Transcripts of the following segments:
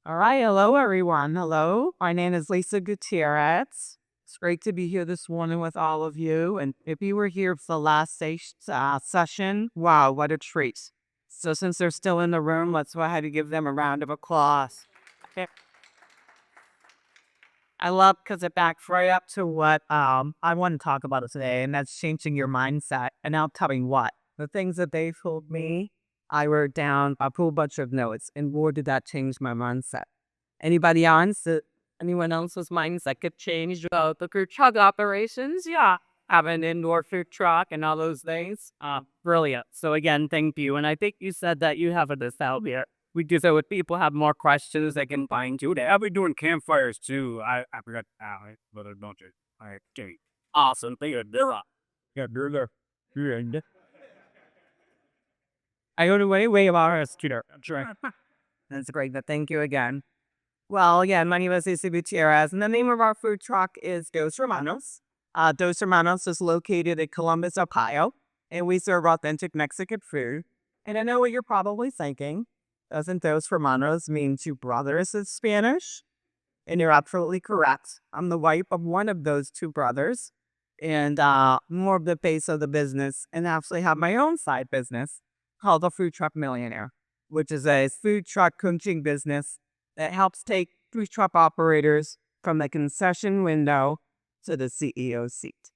All right. Hello, everyone. Hello. My name is Lisa Gutierrez. It's great to be here this morning with all of you. And if you were here for the last session, wow, what a treat. So, since they're still in the room, let's go ahead and give them a round of applause. Okay. I love because it backs right up to what I want to talk about today, and that's changing your mindset. And I'll tell you what, the things that they told me, I wrote down a whole bunch of notes, and boy, did that change my mindset. Anybody else? Anyone else's mindset could change about the food truck operations? Yeah. Have an indoor food truck and all those things. Brilliant. So again, thank you. And I think you said that you have this out here. We do so if people have more questions, they can find you there. I'll be doing campfires too. I forgot but I don't you. All right, okay. Awesome. Thank you. Yeah, do the yeah. I go to way about our scooter. That's right. That's great. But thank you again. Well, again, my name is Lisa Gutierrez, and the name of our food truck is Dos Hermanos. Dos Hermanos is located in Columbus, Ohio, and we serve authentic Mexican food. And I know what you're probably thinking. Doesn't Dos Hermanos mean two brothers in Spanish? And you're absolutely correct. I'm the wife of one of those two brothers, and more of the face of the business, and actually have my own side business called the Food Truck Millionaire, which is a food truck coaching business that helps take food truck operators from the concession window to the CEO seat.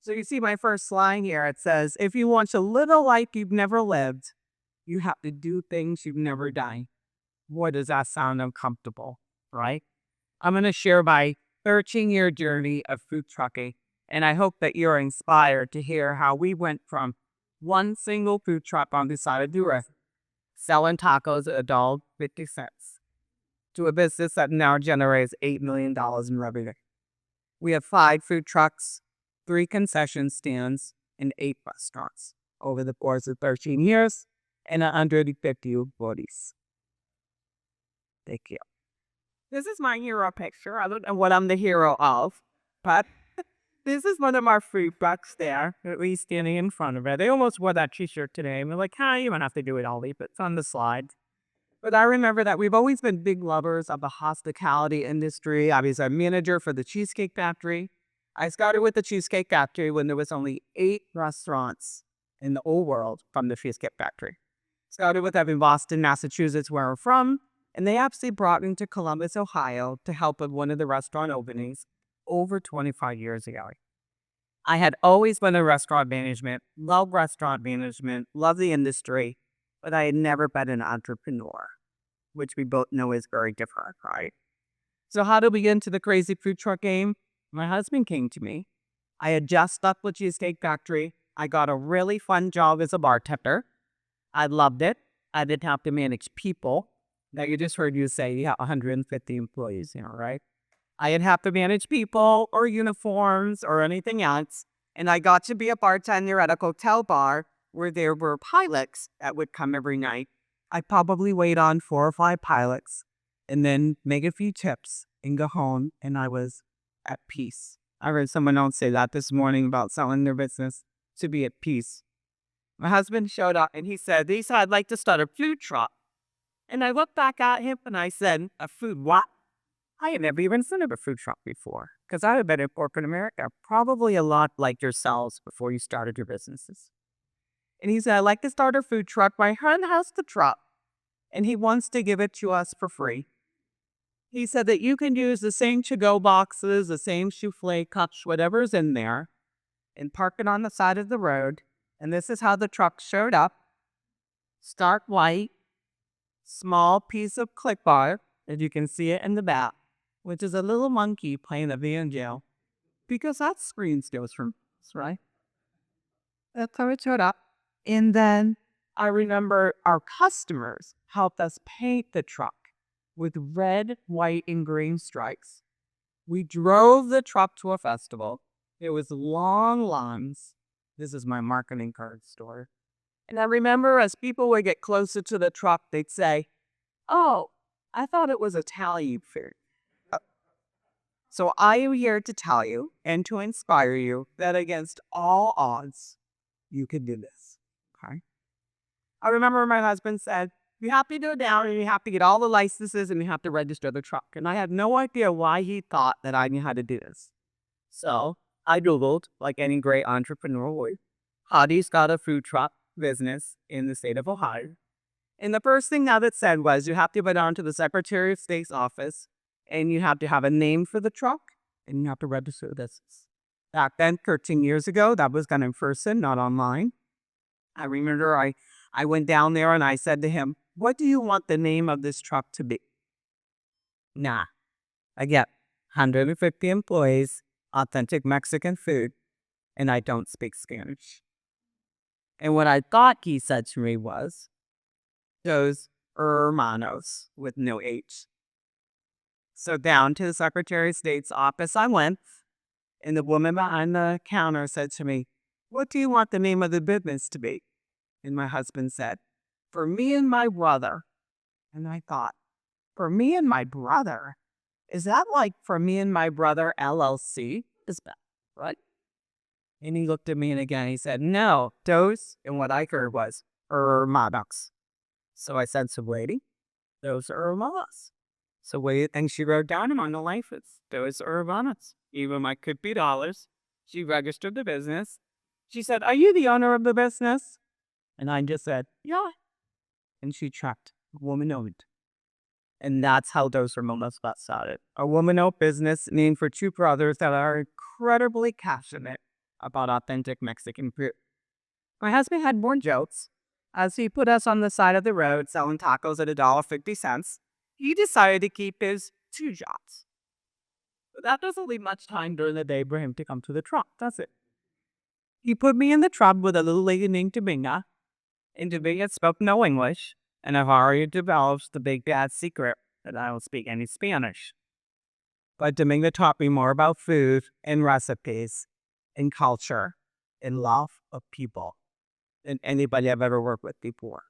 So you see my first line here. It says, if you want to live a life you've never lived, you have to do things you've never done. Boy, does that sound uncomfortable, right? I'm going to share my 13-year journey of food trucking, and I hope that you're inspired to hear how we went from one single food truck on the side of the road, selling tacos at $1.50, to a business that now generates $8 million in revenue. We have 5 food trucks, 3 concession stands, and 8 restaurants over the course of 13 years, and 150 employees. Thank you. This is my hero picture. I don't know what I'm the hero of, but this is one of our food trucks there, at least standing in front of it. They almost wore that t-shirt today. And we're like, you don't have to do it, Ollie, but it's on the slide. But I remember that we've always been big lovers of the hospitality industry. I was a manager for the Cheesecake Factory. I started with the Cheesecake Factory when there was only 8 restaurants in the whole world from the Cheesecake Factory. Started with them in Boston, Massachusetts, where I'm from. And they actually brought me to Columbus, Ohio to help with one of the restaurant openings over 25 years ago. I had always been in restaurant management, love the industry, but I had never been an entrepreneur, which we both know is very different, right? So how did we get into the crazy food truck game? My husband came to me. I had just left the Cheesecake Factory. I got a really fun job as a bartender. I loved it. I didn't have to manage people. Now, you just heard you say you have 150 employees, right? I didn't have to manage people or uniforms or anything else. And I got to be a bartender at a hotel bar where there were pilots that would come every night. I'd probably wait on 4 or 5 pilots and then make a few tips and go home, and I was at peace. I heard someone else say that this morning about selling their business, to be at peace. My husband showed up and he said, Lisa, I'd like to start a food truck. And I looked back at him and I said, a food what? I had never even seen of a food truck before, because I had been in corporate America, probably a lot like yourselves before you started your businesses. And he said, I'd like to start a food truck. My friend has the truck, and he wants to give it to us for free. He said that you can use the same to-go boxes, the same souffle cups, whatever's in there, and park it on the side of the road. And this is how the truck showed up. Stark white, small piece of clip art, as you can see it in the back, which is a little monkey playing a banjo, because that screen steals from us, right? That's how it showed up. And then I remember our customers helped us paint the truck with red, white, and green stripes. We drove the truck to a festival. It was long lines. This is my marketing card store. And I remember as people would get closer to the truck, they'd say, oh, I thought it was Italian food. So I am here to tell you and to inspire you that against all odds, you can do this. Okay. I remember my husband said, You have to go down and you have to get all the licenses and you have to register the truck. And I had no idea why he thought that I knew how to do this. So I Googled, like any great entrepreneur would, how do you start a food truck business in the state of Ohio? And the first thing that it said was you have to go down to the Secretary of State's office and you have to have a name for the truck and you have to register the business. Back then, 13 years ago, that was done in person, not online. I remember I went down there and I said to him, what do you want the name of this truck to be? Nah, I get 150 employees, authentic Mexican food, and I don't speak Spanish. And what I thought he said to me was, Dos hermanos with no H. So down to the Secretary of State's office I went, and the woman behind the counter said to me, what do you want the name of the business to be? And my husband said, for me and my brother. And I thought, for me and my brother? Is that like for me and my brother LLC? Is that right? And he looked at me and again he said, no, Dos. And what I heard was, hermanos. So I said, so lady, those are hermanos. So what do you think she wrote down on the license? Those are hermanos. Even my could be dollars. She registered the business. She said, are you the owner of the business? And I just said, yeah. And she checked, woman owned. And that's how Dos Hermanos got started. A woman-owned business named for two brothers that are incredibly passionate about authentic Mexican food. My husband had more jokes. As he put us on the side of the road selling tacos at $1.50, he decided to keep his two jobs. But that doesn't leave much time during the day for him to come to the truck, does it? He put me in the truck with a little lady named Dominga, and Dominga spoke no English, and I've already developed the big bad secret that I don't speak any Spanish. But Dominga taught me more about food and recipes and culture and love of people than anybody I've ever worked with before.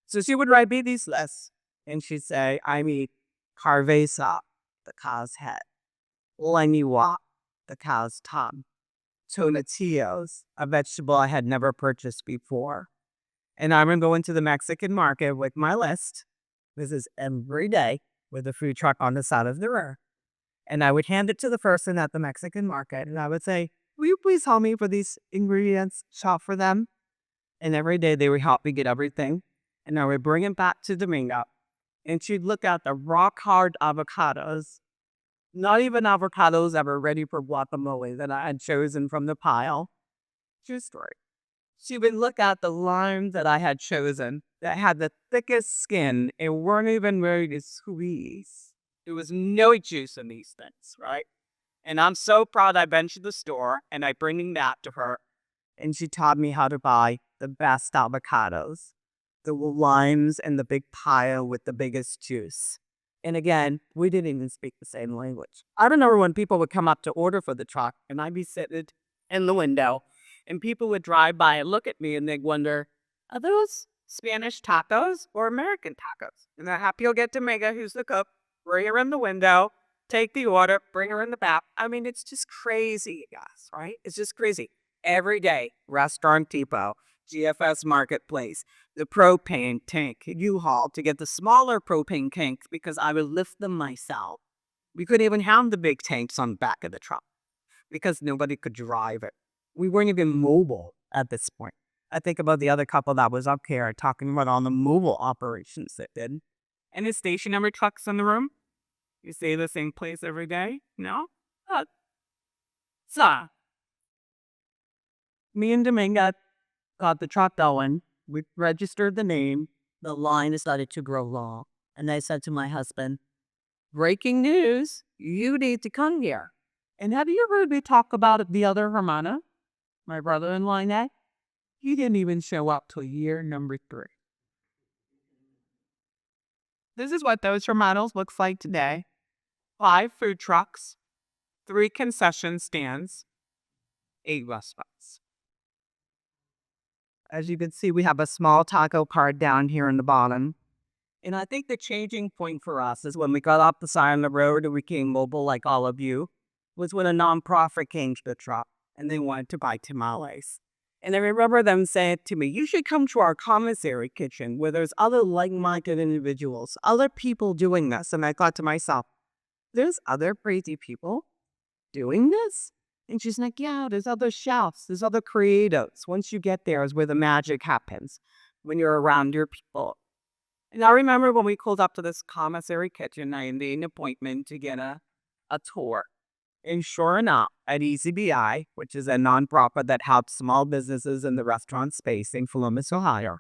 So she would write me these lists, and she'd say, I eat carvesa, the cow's head, lengua, the cow's tongue, tomatillos, a vegetable I had never purchased before. And I would go into the Mexican market with my list. This is every day with a food truck on the side of the road. And I would hand it to the person at the Mexican market. And I would say, will you please help me for these ingredients, shop for them? And every day they would help me get everything. And I would bring it back to Dominga. And she'd look at the rock hard avocados, not even avocados that were ready for guacamole that I had chosen from the pile. True story. She would look at the limes that I had chosen that had the thickest skin and weren't even ready to squeeze. There was no juice in these things, right? And I'm so proud I've been to the store and I bring that to her. And she taught me how to buy the best avocados, the limes and the big pile with the biggest juice. And again, we didn't even speak the same language. I remember when people would come up to order for the truck and I'd be sitting in the window and people would drive by and look at me and they'd wonder, are those Spanish tacos or American tacos? And they're happy you'll get Dominga, who's the cook, bring her in the window, take the order, bring her in the back. I mean, it's just crazy, guys, right? It's just crazy. Every day, Restaurant Depot, GFS Marketplace, the propane tank, U-Haul to get the smaller propane tanks because I would lift them myself. We couldn't even have the big tanks on the back of the truck because nobody could drive it. We weren't even mobile at this point. I think about the other couple that was up here talking about all the mobile operations that did. And the stationary trucks in the room? You stay the same place every day? No? So, me and Dominga got the truck going. We registered the name. The line started to grow long. And I said to my husband, breaking news, you need to come here. And have you heard me talk about the other Hermana? My brother-in-law, Ned? He didn't even show up till year number 3. This is what those Hermanos looks like today. 5 food trucks, 3 concession stands, 8 restaurants. As you can see, we have a small taco cart down here in the bottom. And I think the changing point for us is when we got off the side of the road and we became mobile like all of you, was when a nonprofit came to the truck and they wanted to buy tamales. And I remember them saying to me, you should come to our commissary kitchen where there's other like-minded individuals, other people doing this. And I thought to myself, there's other crazy people doing this? And she's like, yeah, there's other chefs, there's other creatives. Once you get there is where the magic happens, when you're around your people. And I remember when we pulled up to this commissary kitchen, I made an appointment to get a tour. And sure enough, at ECBI, which is a nonprofit that helps small businesses in the restaurant space in Columbus, Ohio,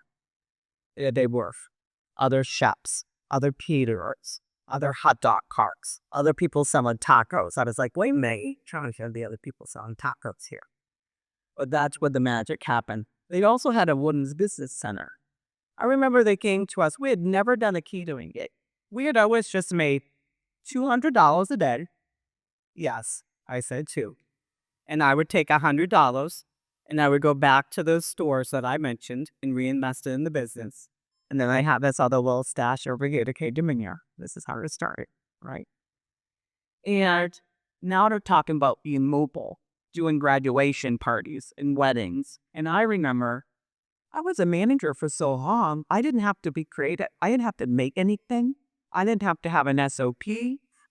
they were other chefs, other caterers, other hot dog carts, other people selling tacos. I was like, wait a minute, trying to show the other people selling tacos here. But that's where the magic happened. They also had a women's business center. I remember they came to us. We had never done a catering gig. We had always just made $200 a day. Yes, I said two. And I would take $100 and I would go back to those stores that I mentioned and reinvest it in the business. And then I have this other little stash over here to catering here. This is how it started, right? And now they're talking about being mobile, doing graduation parties and weddings. And I remember I was a manager for so long, I didn't have to be creative. I didn't have to make anything. I didn't have to have an SOP.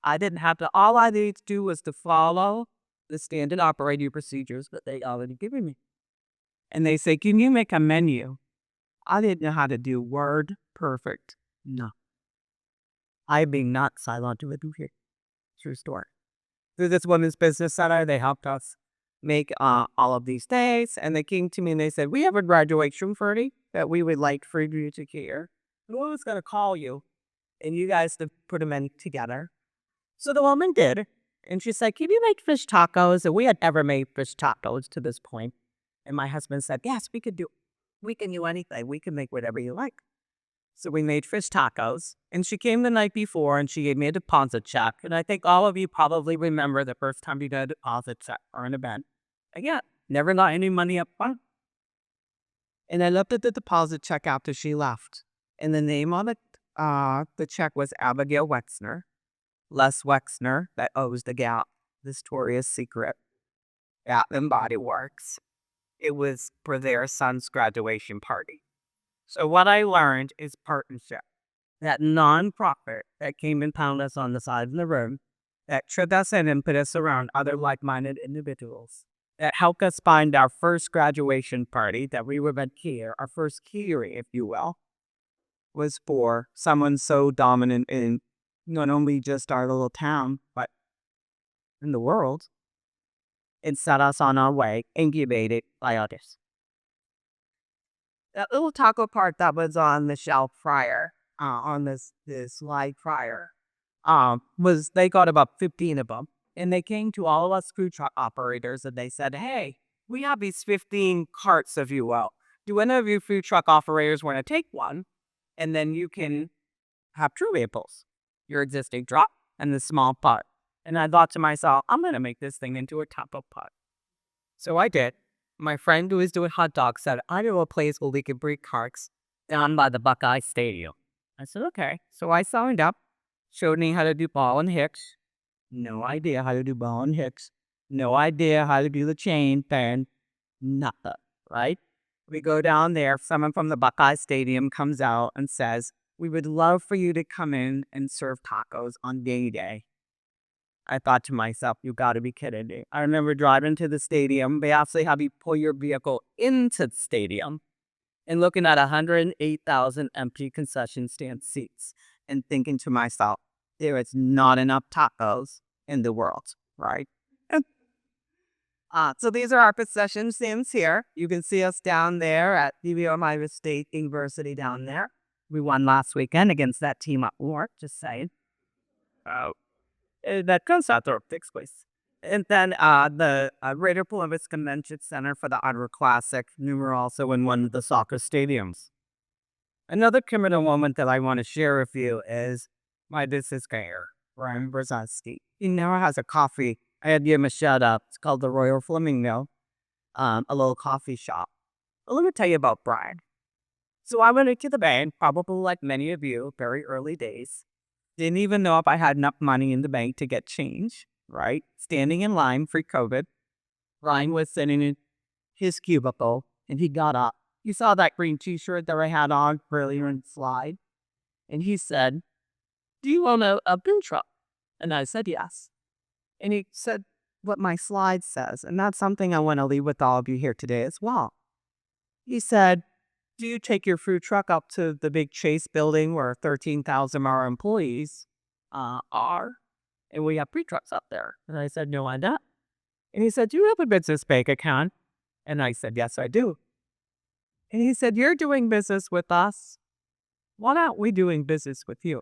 I didn't have to, all I needed to do was to follow the standard operating procedures that they already given me. And they say, can you make a menu? I didn't know how to do Word perfect. No. I'd be nuts. I love to do here. True story. Through this women's business center, they helped us make all of these days. And they came to me and they said, we have a graduation party that we would like for you to hear. And I was going to call you and you guys to put them in together. So the woman did. And she's like, can you make fish tacos? And we had never made fish tacos to this point. And my husband said, yes, we can do anything. We can make whatever you like. So we made fish tacos. And she came the night before and she gave me a deposit check. And I think all of you probably remember the first time you got a deposit check or an event. Again, never got any money up front. And I looked at the deposit check after she left. And the name on the check was Abigail Wexner. Les Wexner, that owes the gal Victoria's Secret, Bath and Body Works. It was for their son's graduation party. So what I learned is partnership. That nonprofit that came and found us on the side of the road, that tripped us in and put us around other like-minded individuals, that helped us find our first graduation party that we were at here, our first catering, if you will, was for someone so dominant in not only just our little town, but in the world. It set us on our way, incubated by others. That little taco cart that was on the shelf prior, on this slide prior, was they got about 15 of them. And they came to all of us food truck operators and they said, hey, we have these 15 carts, if you will. Do any of you food truck operators want to take one? And then you can have true apples, your existing drop, and the small pot. And I thought to myself, I'm going to make this thing into a taco pot. So I did. My friend who was doing hot dogs said, I know a place where we can bring carts down by the Buckeye Stadium. I said, okay. So I signed up, showed me how to do ball and hicks. No idea how to do ball and hicks. No idea how to do the chain thing. Nothing, right? We go down there. Someone from the Buckeye Stadium comes out and says, we would love for you to come in and serve tacos on game day. I thought to myself, you got to be kidding me. I remember driving to the stadium. They actually have you pull your vehicle into the stadium and looking at 108,000 empty concession stand seats and thinking to myself, there is not enough tacos in the world, right? So these are our concession stands here. You can see us down there at Ohio State University down there. We won last weekend against that team up north, just saying. That comes out there, takes place. And then the Greater Columbus Convention Center for the Iowa Classic. We were also in one of the soccer stadiums. Another criminal moment that I want to share with you is my business guy, Brian Brzezinski. He now has a coffee. I had to give him a shout out. It's called the Royal Flamingo, a little coffee shop. But let me tell you about Brian. So I went into the bank, probably like many of you, very early days. Didn't even know if I had enough money in the bank to get change, right? Standing in line for COVID. Brian was sitting in his cubicle And he got up. You saw that green t-shirt that I had on earlier in the slide? And he said, "Do you own a food truck?" And I said, "Yes." And he said what my slide says. And that's something I want to leave with all of you here today as well. He said, "Do you take your food truck up to the big Chase building where 13,000 of our employees are? And we have food trucks up there." And I said, "No, I don't." And he said, "Do you have a business bank account?" And I said, "Yes, I do." And he said, "You're doing business with us. Why aren't we doing business with you?"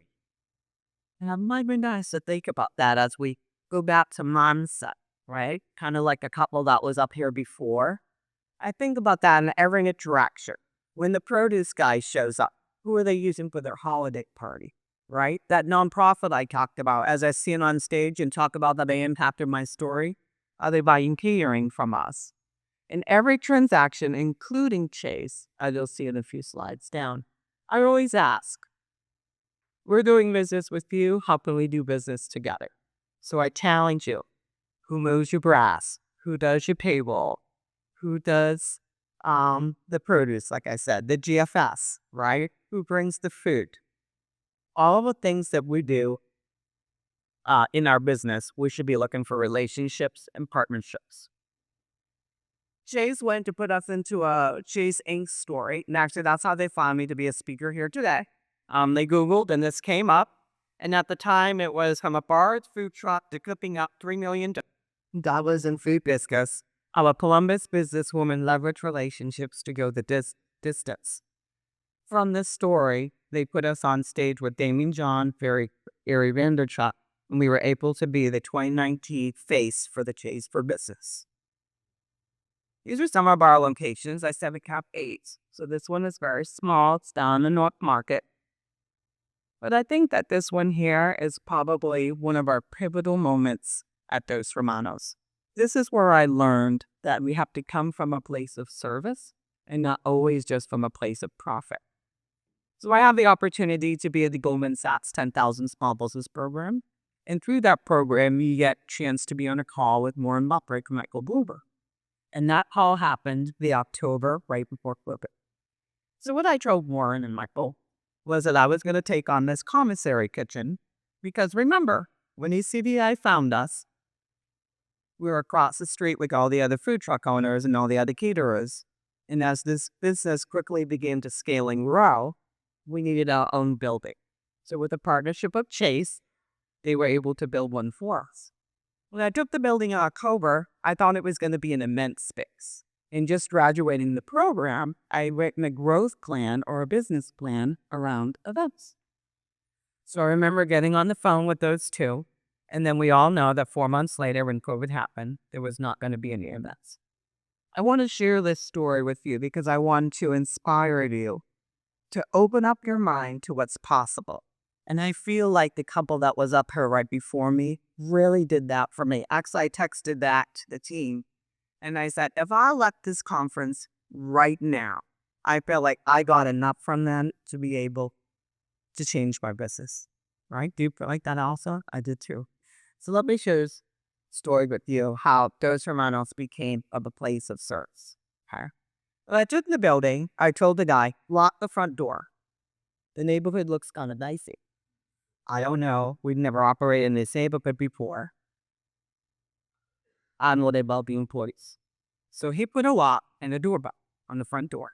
And it might be nice to think about that as we go back to mindset, right? Kind of like a couple that was up here before. I think about that in every interaction. When the produce guy shows up, who are they using for their holiday party, right? That nonprofit I talked about, as I see it on stage and talk about that they impacted my story, are they buying catering from us? In every transaction, including Chase, as you'll see in a few slides down, I always ask, we're doing business with you, how can we do business together? So I challenge you, who mows your grass? Who does your payroll? Who does the produce, like I said, the GFS, right? Who brings the food? All the things that we do in our business, we should be looking for relationships and partnerships. Chase went to put us into a Chase Inc. story. And actually, that's how they found me to be a speaker here today. They Googled and this came up. And at the time, it was from a bar food truck to cooking up $3 million in food business. How a Columbus businesswoman leveraged relationships to go the distance. From this story, they put us on stage with Damien John, Ari Vanderchuk, and we were able to be the 2019 face for the Chase for Business. These are some of our locations. I said we have 8. So this one is very small. It's down in the North Market. But I think that this one here is probably one of our pivotal moments at Dos Hermanos. This is where I learned that we have to come from a place of service and not always just from a place of profit. So I have the opportunity to be at the Goldman Sachs 10,000 Small Business Program. And through that program, you get a chance to be on a call with Warren Buffett and Michael Bloomberg. And that call happened the October right before COVID. So what I told Warren and Michael was that I was going to take on this commissary kitchen. Because remember, when ECBI found us, we were across the street with all the other food truck owners and all the other caterers. And as this business quickly began to scale and grow, we needed our own building. So with the partnership of Chase, they were able to build one for us. When I took the building in October, I thought it was going to be an immense space. In just graduating the program, I written a growth plan or a business plan around events. So I remember getting on the phone with those two. And then we all know that 4 months later, when COVID happened, there was not going to be any events. I want to share this story with you because I want to inspire you to open up your mind to what's possible. And I feel like the couple that was up here right before me really did that for me. Actually, I texted that to the team. And I said, if I left this conference right now, I feel like I got enough from them to be able to change my business. Right? Do you feel like that also? I did too. So let me share this story with you how Dos Hermanos became a place of service. Okay? When I took the building, I told the guy, lock the front door. The neighborhood looks kind of dicey. I don't know. We've never operated in this neighborhood before. I know about the employees. So he put a lock and a doorbell on the front door.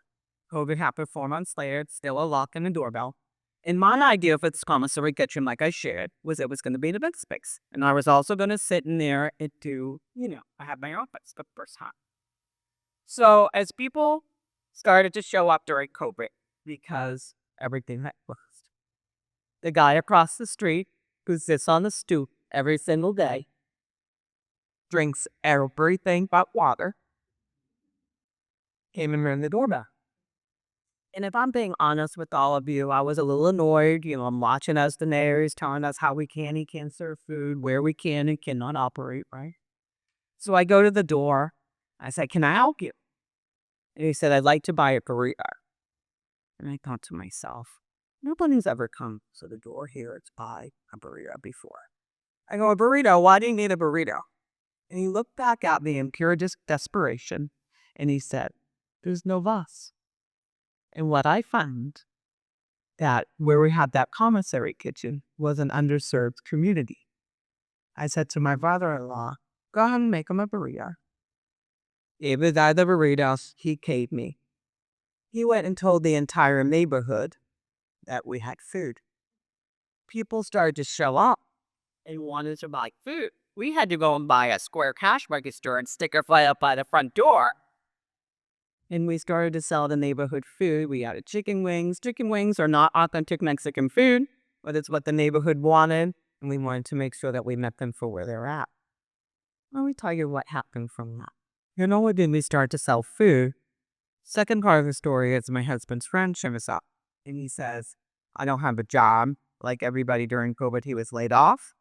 COVID happened 4 months later. It's still a lock and a doorbell. And my idea for this commissary kitchen, like I shared, was it was going to be an event space. And I was also going to sit in there and do, I had my office the first time. So as people started to show up during COVID, because everything had closed, the guy across the street who sits on the stoop every single day, drinks everything but water, came and rang the doorbell. And if I'm being honest with all of you, I was a little annoyed. I'm watching us, the neighbors, telling us how we can and can't serve food, where we can and cannot operate, right? So I go to the door. I said, can I help you? And he said, I'd like to buy a burrito. And I thought to myself, nobody's ever come to the door here to buy a burrito before. I go, a burrito? Why do you need a burrito? And he looked back at me in pure desperation. And he said, There's no bus. And what I found that where we had that commissary kitchen was an underserved community. I said to my brother-in-law, go ahead and make him a burrito. Gave the guy the burritos he gave me. He went and told the entire neighborhood that we had food. People started to show up and wanted to buy food. We had to go and buy a square cash register and stick our flag up by the front door. And we started to sell the neighborhood food. We added chicken wings. Chicken wings are not authentic Mexican food, but it's what the neighborhood wanted. And we wanted to make sure that we met them for where they're at. Let me tell you what happened from that. You know what? Then we started to sell food. Second part of the story is my husband's friend shows up. And he says, I don't have a job. Like everybody during COVID, he was laid off.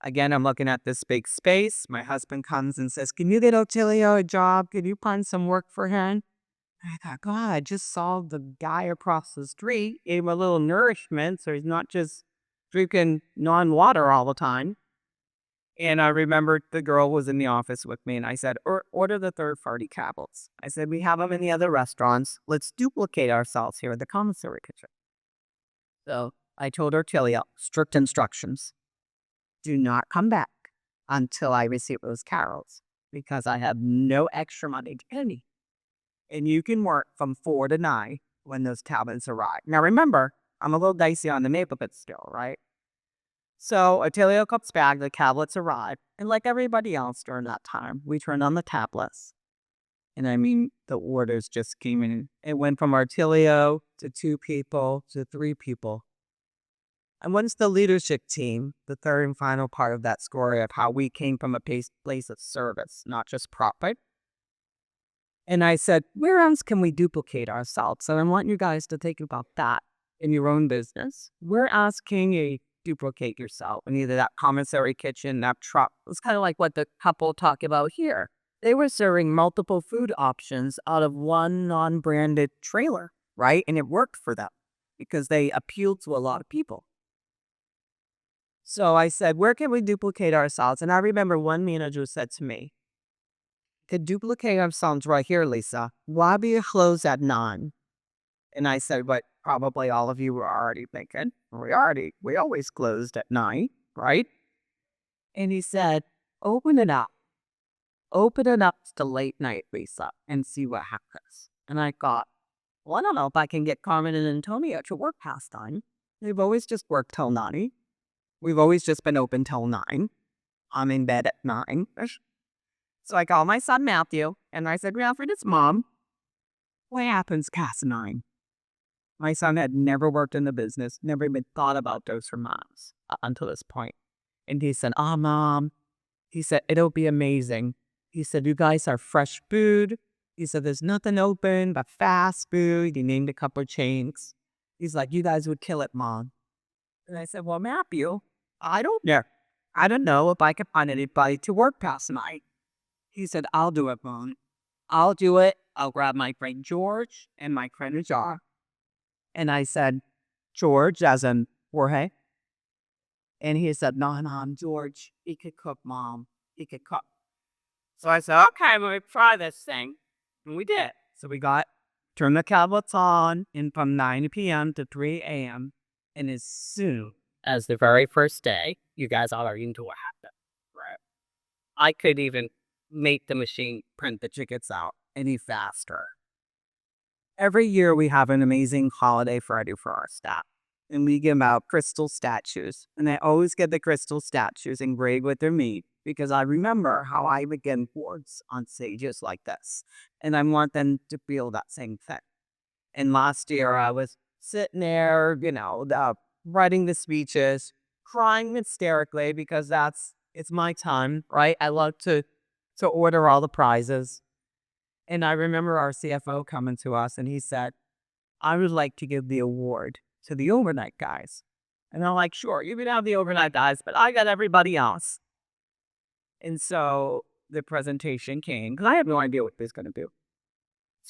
Again, I'm looking at this big space. My husband comes and says, can you get Otilio a job? Can you find some work for him? I thought, God, I just saw the guy across the street, gave him a little nourishment so he's not just drinking non-water all the time. And I remembered the girl was in the office with me, and I said, order the third-party tablets. I said, we have them in the other restaurants. Let's duplicate ourselves here at the commissary kitchen. So I told Otilio, strict instructions. Do not come back until I receive those carols because I have no extra money to pay me. And you can work from 4 to 9 when those tablets arrive. Now, remember, I'm a little dicey on the neighborhood still, right? So Otilio comes back, the tablets arrive. And like everybody else during that time, we turned on the tablets. And I mean, the orders just came in. It went from Otilio to 2 people to 3 people. And once the leadership team, the third and final part of that story of how we came from a place of service, not just profit. And I said, where else can we duplicate ourselves? And I want you guys to think about that in your own business. Where else can you duplicate yourself in either that commissary kitchen, that truck? It's kind of like what the couple talk about here. They were serving multiple food options out of one non-branded trailer, right? And it worked for them because they appealed to a lot of people. So I said, where can we duplicate ourselves? And I remember one manager said to me, could duplicate ourselves right here, Lisa. Why be closed at 9? And I said, but probably all of you were already thinking, we always closed at 9, right? And he said, open it up. Open it up to late night, Lisa, and see what happens. And I thought, well, I don't know if I can get Carmen and Antonio to work past 9. They've always just worked till 9. We've always just been open till 9. I'm in bed at 9. So I called my son Matthew, and I said, Alfred, it's Mom. What happens past 9? My son had never worked in the business, never even thought about those for moms until this point. And he said, Mom. He said, it'll be amazing. He said, you guys are fresh food. He said, there's nothing open but fast food. He named a couple of chains. He's like, you guys would kill it, Mom. And I said, well, Matthew, I don't know. I don't know if I can find anybody to work past 9. He said, I'll do it, Mom. I'll do it. I'll grab my friend George and my friend Ajar. And I said, George, as in Jorge. And he said, no, Mom, George, he could cook, Mom. He could cook. So I said, okay, let me try this thing. And we did. So we turned the tablets on, and from 9 p.m. to 3 a.m. And as soon as the very first day, you guys already knew what happened. Right? I could even make the machine print the tickets out any faster. Every year we have an amazing holiday Friday for our staff. And we give out crystal statues. And I always get the crystal statues engraved with their meat because I remember how I would get boards on stages like this. And I want them to feel that same thing. And last year I was sitting there, writing the speeches, crying hysterically because it's my time, right? I love to order all the prizes. And I remember our CFO coming to us and he said, I would like to give the award to the overnight guys. And I'm like, sure, you can have the overnight guys, but I got everybody else. And so the presentation came because I have no idea what he's going to do.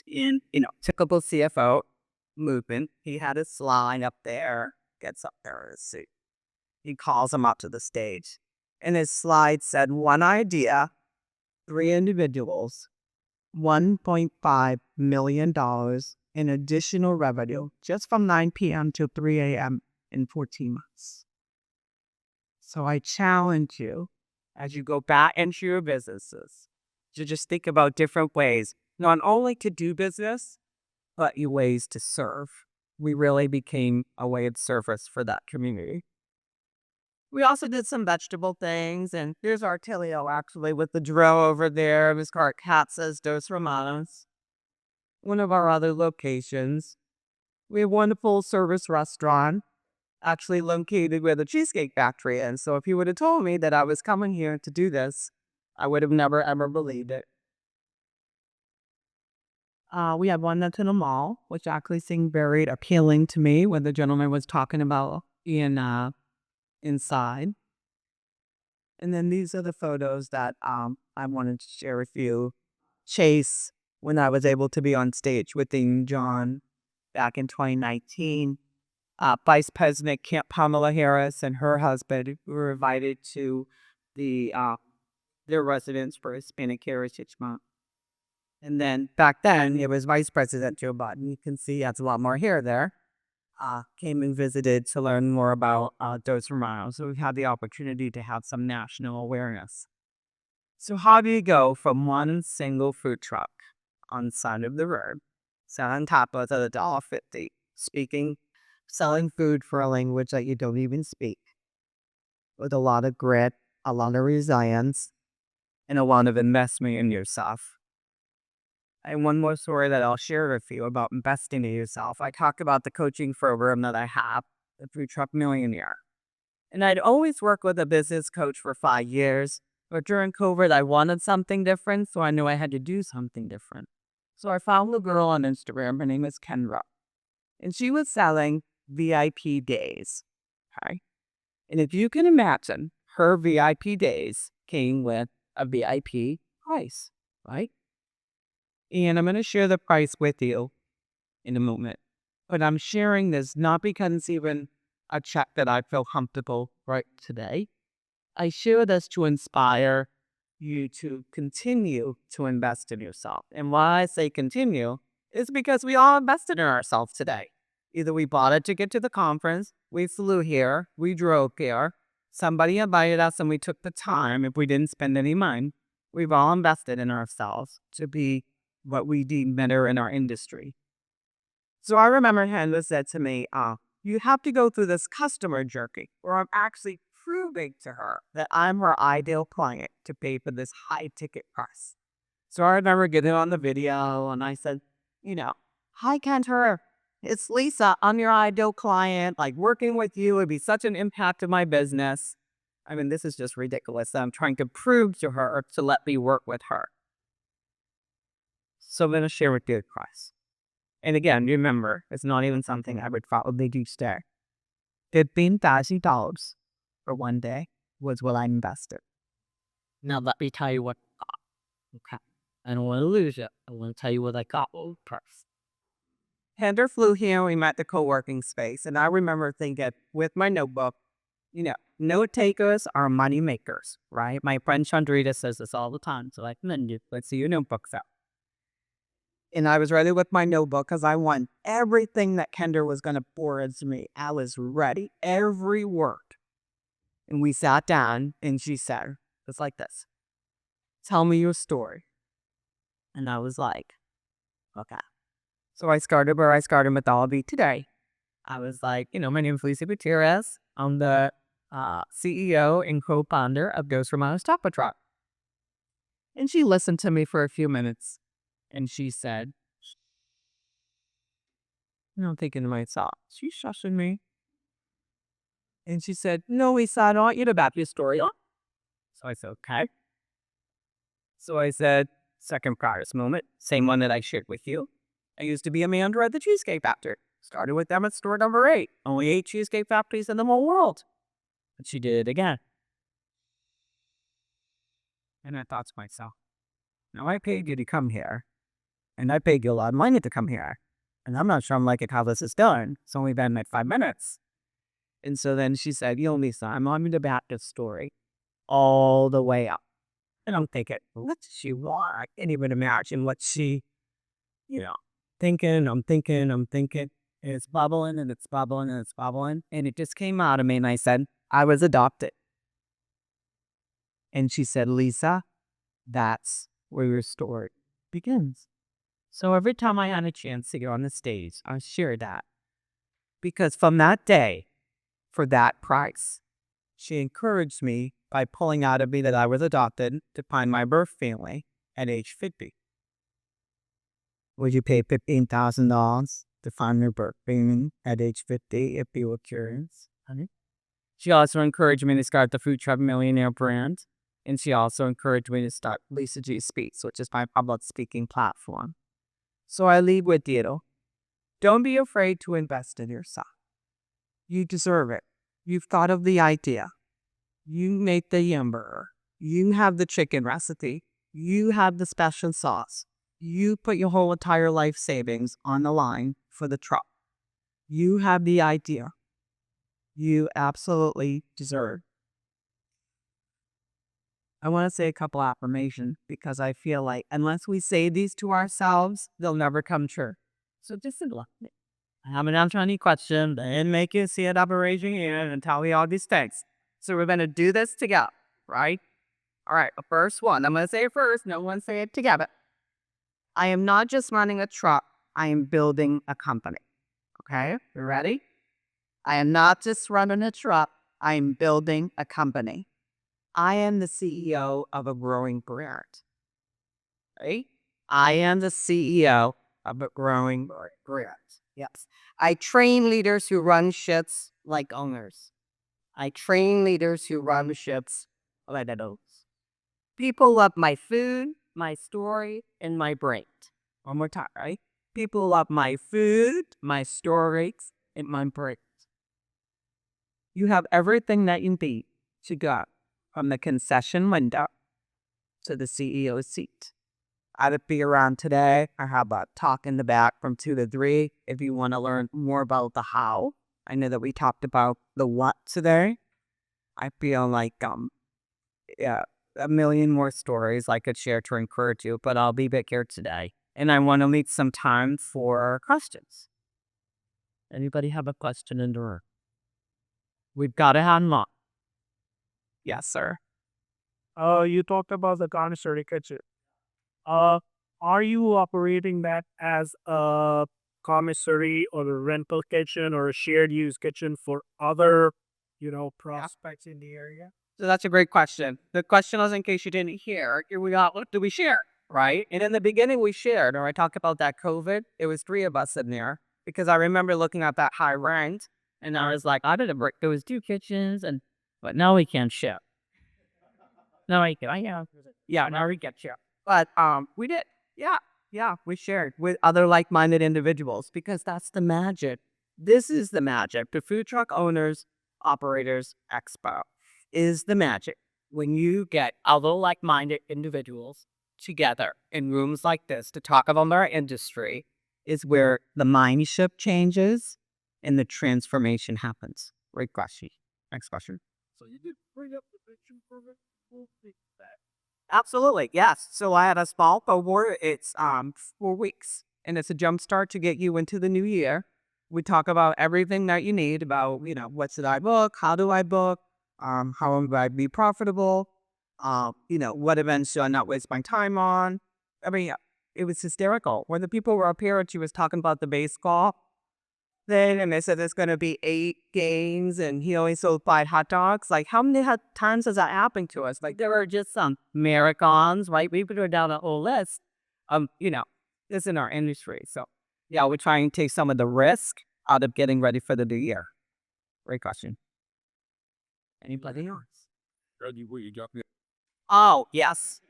In, typical CFO movement, he had a slide up there, gets up there in his suit. He calls him up to the stage. And his slide said, one idea, 3 individuals, $1.5 million in additional revenue just from 9 p.m. to 3 a.m. in 14 months. So I challenge you, as you go back into your businesses, to just think about different ways, not only to do business, but ways to serve. We really became a way of service for that community. We also did some vegetable things, and here's our Tilio actually with the drill over there. Miss Carcatz's Dos Romanos, one of our other locations. We have one full service restaurant actually located where the Cheesecake Factory is. So if you would have told me that I was coming here to do this, I would have never ever believed it. We have one that's in a mall, which actually seemed very appealing to me when the gentleman was talking about inside. And then these are the photos that I wanted to share with you. Chase, when I was able to be on stage with Dean John back in 2019. Vice President Pamela Harris and her husband were invited to their residence for Hispanic Heritage Month. And then back then, it was Vice President Joe Biden. You can see he has a lot more hair there. Came and visited to learn more about Dos Hermanos. So we've had the opportunity to have some national awareness. So how do you go from one single food truck on the side of the road, selling tapas at $1.50, selling food for a language that you don't even speak, with a lot of grit, a lot of resilience, and a lot of investment in yourself? And one more story that I'll share with you about investing in yourself. I talk about the coaching program that I have, the Food Truck Millionaire. And I'd always worked with a business coach for 5 years. But during COVID, I wanted something different, so I knew I had to do something different. So I found a girl on Instagram. Her name is Kendra. And she was selling VIP days. Okay. And if you can imagine, her VIP days came with a VIP price, right? And I'm going to share the price with you in a moment. But I'm sharing this not because it's even a check that I feel comfortable right today. I share this to inspire you to continue to invest in yourself. And why I say continue is because we all invested in ourselves today. Either we bought a ticket to the conference, we flew here, we drove here, somebody invited us and we took the time if we didn't spend any money. We've all invested in ourselves to be what we deem better in our industry. So I remember Hannah said to me, you have to go through this customer journey where I'm actually proving to her that I'm her ideal client to pay for this high ticket price. So I remember getting on the video and I said, hi Kendra, it's Lisa. I'm your ideal client. Like working with you would be such an impact to my business. I mean, this is just ridiculous. I'm trying to prove to her to let me work with her. So I'm going to share with you the price. And again, remember, it's not even something I would probably do today. $15,000 for one day was what I invested. Now let me tell you what I got. Okay. I don't want to lose it. I want to tell you what I got first. Hender flew here. We met the co-working space. And I remember thinking with my notebook, note takers are money makers, right? My friend Chandrita says this all the time. So let's see your notebooks out. And I was ready with my notebook because I want everything that Kendra was going to pour into me. I was ready, every word. And we sat down and she said, it's like this. Tell me your story. And I was like, okay. So I started where I started with all of you today. I was like, my name is Lisa Gutierrez. I'm the CEO and co-founder of Dos Hermanos Taco Truck. And she listened to me for a few minutes. And she said, I'm thinking to myself, she's shushing me. And she said, no, Lisa, I don't want you to back your story up. So I said, okay. So I said, second proudest moment, same one that I shared with you. I used to be a manager at the Cheesecake Factory. Started with them at store number 8. Only 8 Cheesecake Factories in the whole world. But she did it again. And I thought to myself, now I paid you to come here. And I paid you a lot of money to come here. And I'm not sure I'm liking how this is done. It's only been like 5 minutes. And so then she said, Lisa, I'm on to back this story all the way up. And I'm thinking, what does she want? I can't even imagine what she, you know, thinking. I'm thinking. And it's bubbling and it's bubbling and it's bubbling. And it just came out of me. And I said, I was adopted. And she said, Lisa, that's where your story begins. So every time I had a chance to get on the stage, I shared that. Because from that day, for that price, she encouraged me by pulling out of me that I was adopted to find my birth family at age 50. Would you pay $15,000 to find your birth family at age 50 if you were curious? Honey? She also encouraged me to start the Food Truck Millionaire brand. And she also encouraged me to start Lisa G Speaks, which is my public speaking platform. So I leave with you. Don't be afraid to invest in yourself. You deserve it. You've thought of the idea. You make the hamburger. You have the chicken recipe. You have the special sauce. You put your whole entire life savings on the line for the truck. You have the idea. You absolutely deserve. I want to say a couple affirmations because I feel like unless we say these to ourselves, they'll never come true. So just look. I haven't answered any questions. I didn't make you see it up and raise your hand and tell me all these things. So we're going to do this together, right? All right, the first one. I'm going to say it first. No one say it together. I am not just running a truck. I am building a company. Okay, you ready? I am not just running a truck. I am building a company. I am the CEO of a growing brand. Right? I am the CEO of a growing brand. Yes. I train leaders who run ships like owners. I train leaders who run ships like owners. People love my food, my story, and my brand. One more time, right? People love my food, my stories, and my brand. You have everything that you need to go from the concession window to the CEO's seat. I'd be around today. I have a talk in the back from 2 to 3 if you want to learn more about the how. I know that we talked about the what today. I feel like yeah, a million more stories I could share to encourage you, but I'll be back here today. And I want to leave some time for questions. Anybody have a question in the room? We've got to have one. Yes, sir. You talked about the commissary kitchen. Uh, are you operating that as a commissary or a rental kitchen or a shared use kitchen for other, prospects in the area? So that's a great question. The question was, in case you didn't hear, here we got, what do we share? Right? And in the beginning we shared, or I talked about that COVID, it was 3 of us in there because I remember looking at that high rent and I was like, I didn't break, there was 2 kitchens but now we can't share. No, I can. Yeah, now we get share. But we did. Yeah. Yeah, we shared with other like-minded individuals because that's the magic. This is the magic. The Food Truck Owners Operators Expo is the magic. When you get other like-minded individuals together in rooms like this to talk about our industry is where the mind shift changes and the transformation happens. Great question. Next question. So you did bring up the pension program. We'll fix that. Absolutely, yes. So I had a small cohort. It's 4 weeks, and it's a jump start to get you into the new year. We talk about everything that you need about what should I book, how do I book, how will I be profitable, what events should I not waste my time on. I mean, it was hysterical when the people were up here and she was talking about the baseball thing, and they said there's going to be 8 games, and he only sold 5 hot dogs. Like, how many times has that happened to us? Like, there were just some marathons, right? We put down a whole list. This in our industry. So, yeah, we're trying to take some of the risk out of getting ready for the new year. Great question. Anybody else? Oh, yes.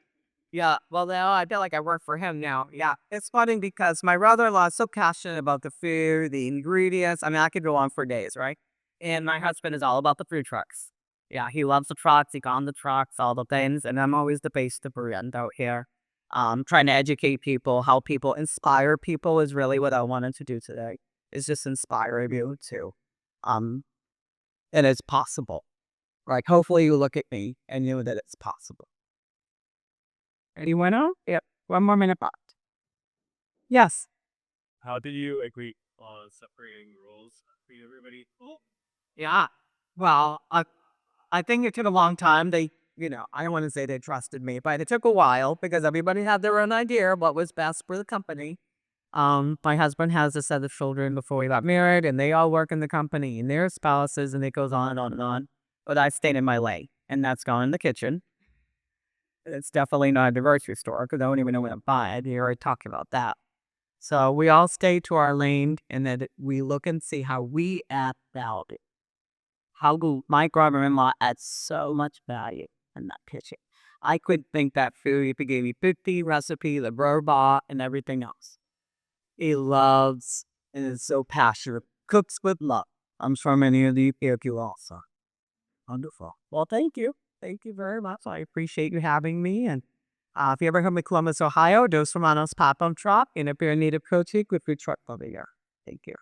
Yeah, well, now I feel like I work for him now. Yeah, it's funny because my brother-in-law is so passionate about the food, the ingredients. I mean, I could go on for days, right? And my husband is all about the food trucks. Yeah, he loves the trucks. He got on the trucks, all the things. And I'm always the base to brand out here. Trying to educate people, how people inspire people is really what I wanted to do today. Is just inspire you too. And it's possible. Like, hopefully you look at me and know that it's possible. Anyone else? Yep. 1 more minute left. Yes. How did you agree on separating roles between everybody? Yeah. Well, I think it took a long time. I don't want to say they trusted me, but it took a while because everybody had their own idea of what was best for the company. My husband has a set of children before we got married, and they all work in the company and their spouses, and it goes on and on and on. But I stayed in my lane, and that's gone in the kitchen. It's definitely not a grocery store because I don't even know what I'm buying. You already talked about that. So we all stay to our lane, and then we look and see how we add value. My brother-in-law adds so much value in that kitchen. I could think that food if he gave me 50 recipe, the robot, and everything else. He loves and is so passionate. Cooks with love. I'm sure many of you you also. Wonderful. Well, thank you. Thank you very much. I appreciate you having me. And if you ever come to Columbus, Ohio, Dos Hermanos Pop-Up Truck. And if you're in need of coaching, with Food Truck Millionaire. Thank you.